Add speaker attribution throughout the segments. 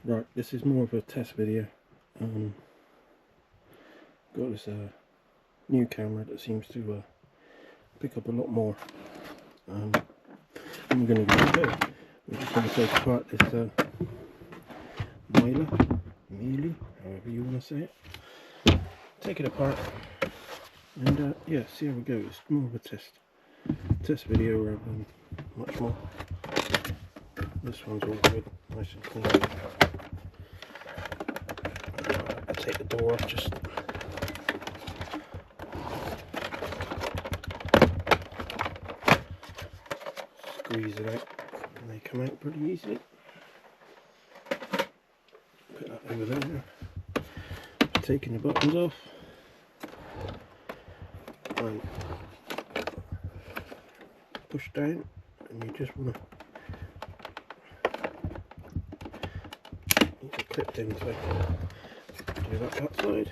Speaker 1: Right, this is more of a test video. Got this new camera that seems to pick up a lot more. And we're going to go there. We're just going to take apart this Miele, however you want to say it. Take it apart and yeah, see how it goes. It's more of a test video rather than much more. This one's all good, nice and clean. I'll take the door off, just squeeze it out and they come out pretty easily. Put that over there. Taking the buttons off and push down, and you just want to clipped in, so do that side.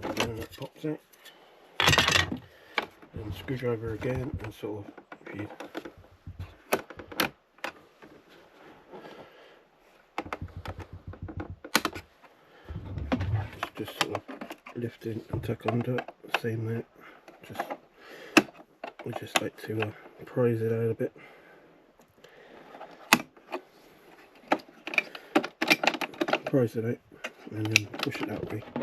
Speaker 1: And then that pops out. And screwdriver again, and sort of if you just sort of lift in and tuck under, same there. We just like to prise it out a bit. Prise it out and then push it that way. I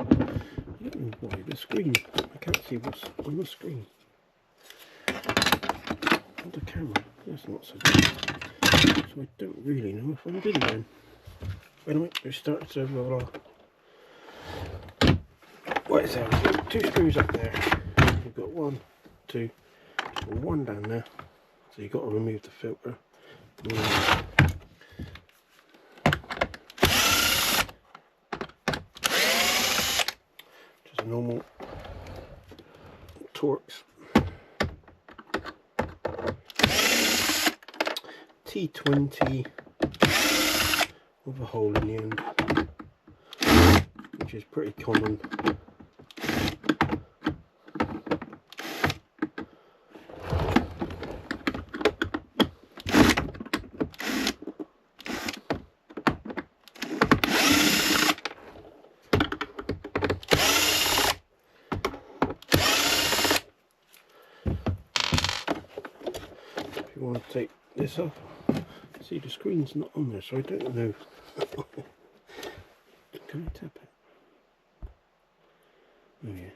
Speaker 1: don't know why the screen, I can't see what's on the screen. On the camera, that's not so good. So I don't really know if I'm videoing. Anyway, we start, so we'll what is that? We've got 2 screws up there. We've got 1, 2, 1 down there. So you've got to remove the filter. Just a normal Torx T20 with a hole in the end, which is pretty common. If you want to take this off, see the screen's not on there, so I don't know. Can I tap it? Oh yeah.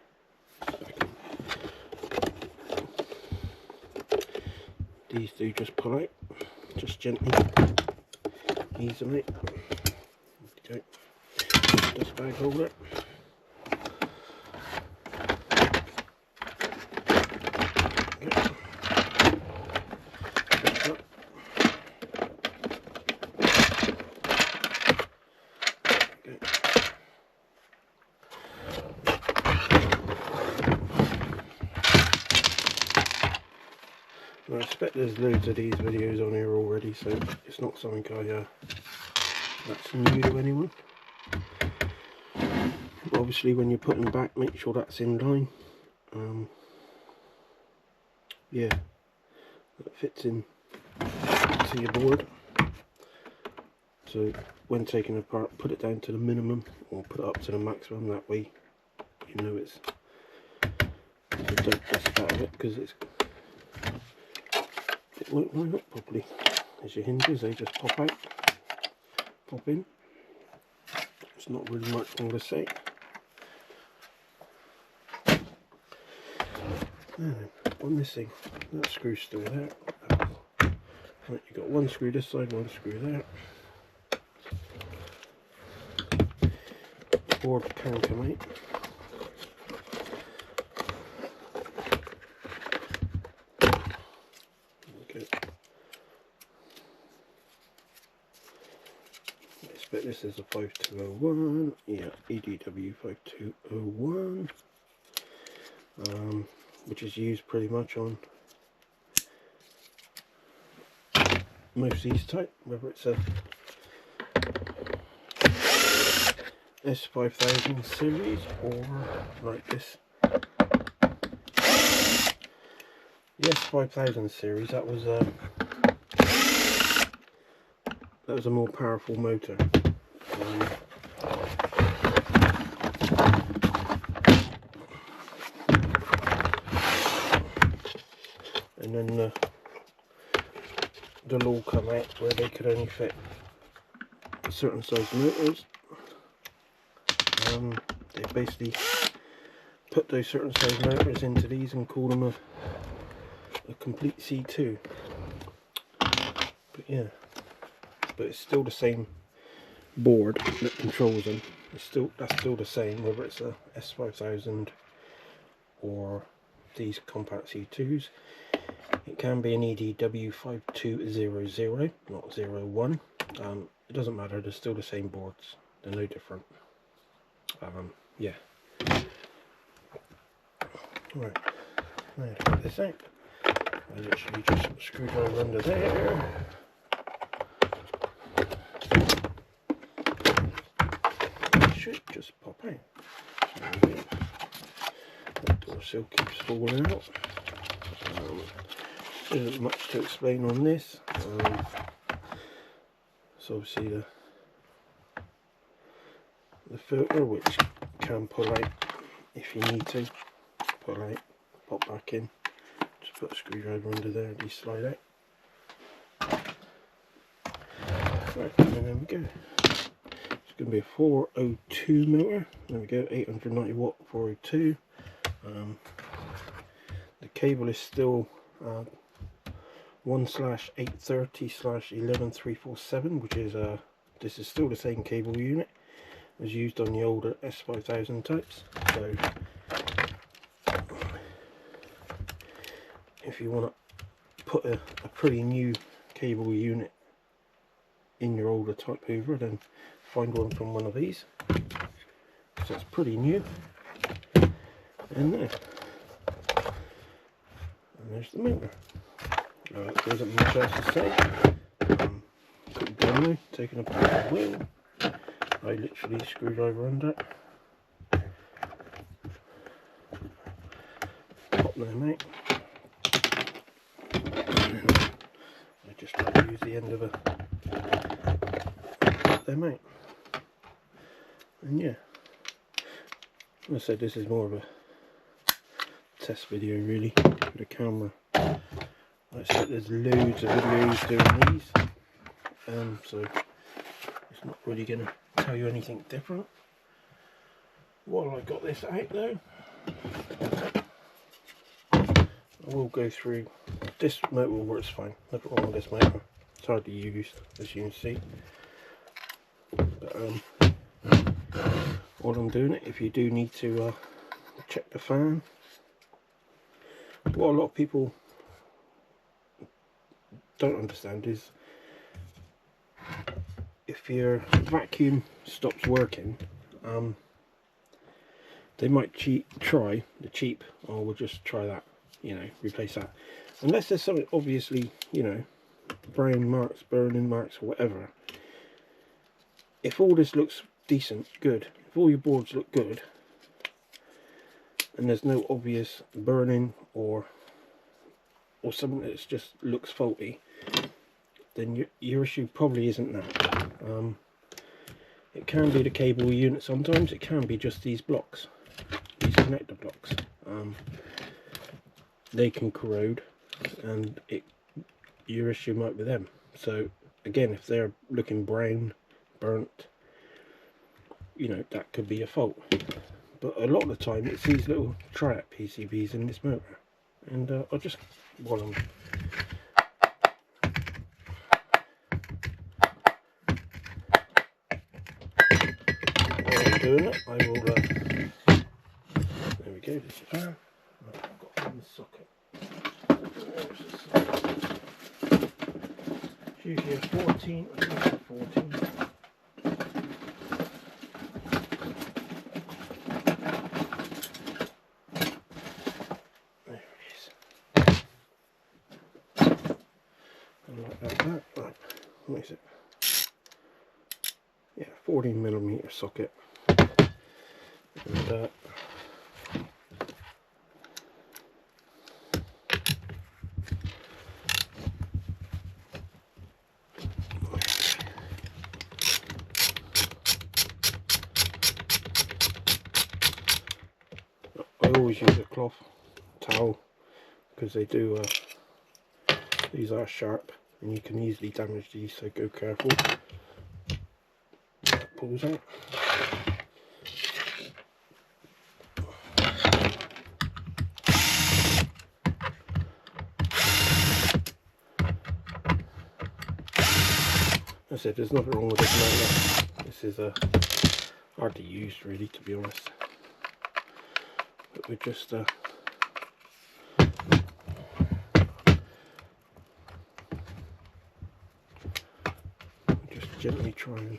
Speaker 1: These do just pull out, just gently, easily. Okay. Dust bag holder. I expect there's loads of these videos on here already, so it's not something that's new to anyone. But obviously when you put them back, make sure that's in line. Yeah, that fits in to your board. So when taking it apart, put it down to the minimum or put it up to the maximum, that way you know it's, so don't dust out of it, because it won't line up properly. As your hinges, they just pop out, pop in. It's not really much more to say. Now, on this thing, that screw's still there. Right, you've got 1 screw this side, 1 screw there. The board can come out. This is a 5201, yeah, EDW 5201, which is used pretty much on most of these type, whether it's a S5000 series or like this S5000 series, that was a more powerful motor. And then the law come out where they could only fit certain size motors. They basically put those certain size motors into these and call them a Complete C2. But yeah, but it's still the same board that controls them. That's still the same, whether it's a S5000 or these compact C2s. It can be an EDW5200, not 01. It doesn't matter, they're still the same boards, they're no different. Yeah. Right, now to get this out, I literally just screwdriver under there. It should just pop out. There we go. That door sill keeps falling out. There isn't much to explain on this. So obviously the filter, which can pull out if you need to, pull out, pop back in. Just put a screwdriver under there, these slide out. Right, and there we go. It's going to be a 402 motor. There we go, 890 watt 402. The cable is still 1/830/11347, which is this is still the same cable unit as used on the older S5000 types. So if you want to put a pretty new cable unit in your older type Hoover, then find one from one of these. So it's pretty new. And there. And there's the motor. There isn't much else to say. Got the demo, taking apart the wheel. I literally screwdriver under it. Pop them out. I just try to use the end of pop them out. And yeah, as I said, this is more of a test video really for the camera. Like I said, there's loads of videos doing these, so it's not really going to tell you anything different. While I got this out though, I will go through. This motor works fine, nothing wrong with this motor. It's hardly used, as you can see. But while I'm doing it, if you do need to check the fan, what a lot of people don't understand is if your vacuum stops working, they might try the cheap, oh we'll just try that, you know, replace that, unless there's something obviously, you know, brown marks, burning marks or whatever. If all this looks decent, good, if all your boards look good and there's no obvious burning or something that just looks faulty, then your issue probably isn't that. It can be the cable unit sometimes, it can be just these blocks, these connector blocks. They can corrode and your issue might be them. So again, if they're looking brown, burnt, you know, that could be a fault. But a lot of the time it's these little tri-app PCBs in this motor. And I'll just, while I'm doing it, I will, there we go, this is the fan. I've got it in the socket. It's usually a 14, I think it's a 14. Right, what is it? Yeah, 14mm socket. And I always use a cloth towel because they do. These are sharp and you can easily damage these, so go careful. That pulls out. I said there's nothing wrong with this motor. This is hard to use really, to be honest. But we're just gently try and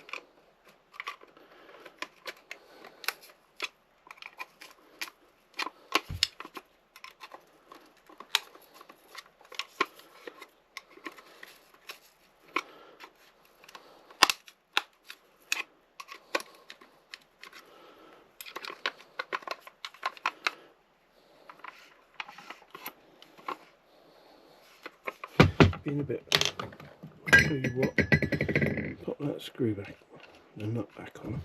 Speaker 1: being a bit. I'll show you what. Pop that screw back, the nut back on,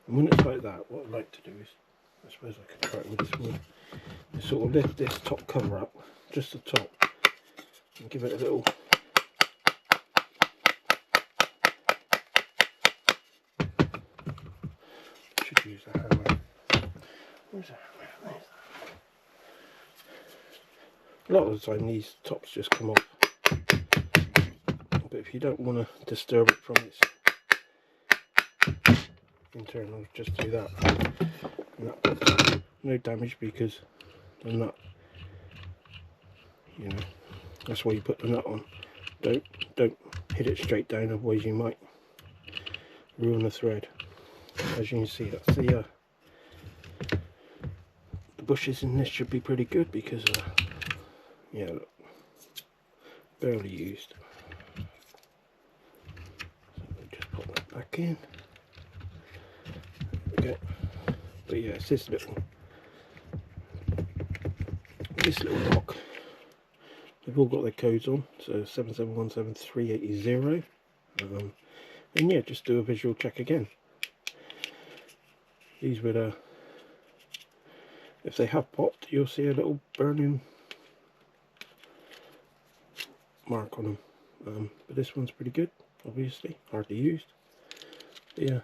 Speaker 1: and when it's like that, what I like to do is, I suppose I could try it with this one, is sort of lift this top cover up, just the top, and give it a little should use a hammer. Where's that hammer? There's that. A lot of the time these tops just come off. But if you don't want to disturb it from its internals, just do that. And that no damage because the nut, you know, that's why you put the nut on. Don't hit it straight down, otherwise you might ruin the thread. As you can see, that's the bushes in this should be pretty good because yeah, look, barely used. Back in. Okay. But yeah, it's this little lock. They've all got their codes on, so 7717380. And yeah, just do a visual check again. These would if they have popped, you'll see a little burning mark on them. But this one's pretty good, obviously, hardly used. Yeah.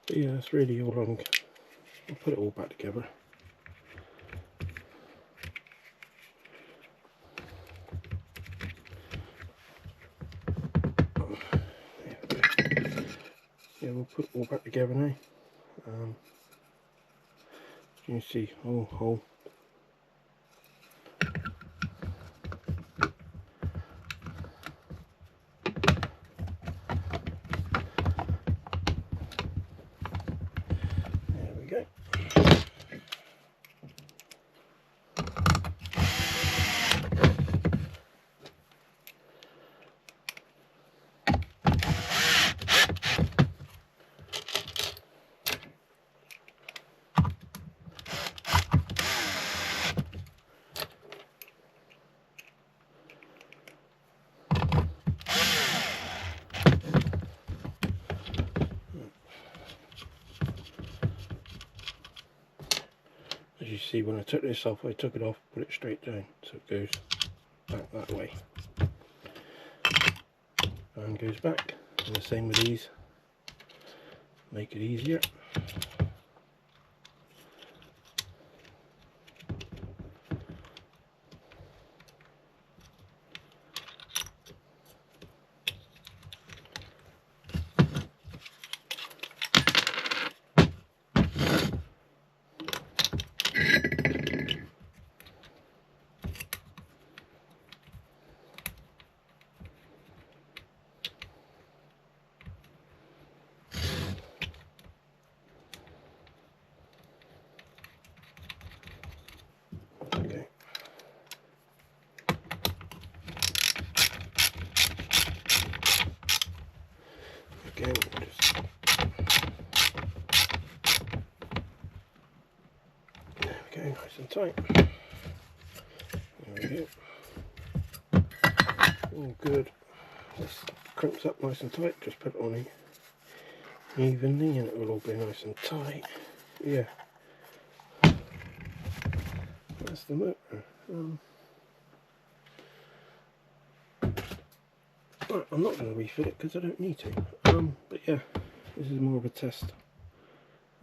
Speaker 1: But yeah, that's really all I'll put it all back together. Yeah, we'll put it all back together now. You can see hole. As you see, when I took this off, I took it off, put it straight down, so it goes back that way and goes back. And the same with these, make it easier. Again, just there we go, nice and tight. There we go. All good. This crimps up nice and tight. Just put it on evenly and it will all be nice and tight. Yeah, that's the motor. Right, I'm not going to refit it because I don't need to. But yeah, this is more of a test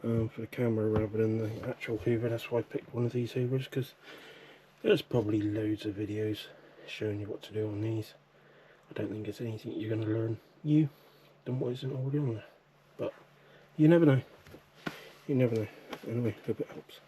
Speaker 1: for the camera rather than the actual Hoover. That's why I picked one of these Hoovers, because there's probably loads of videos showing you what to do on these. I don't think it's anything you're going to learn new than what isn't already on there. But you never know. You never know. Anyway, hope it helps.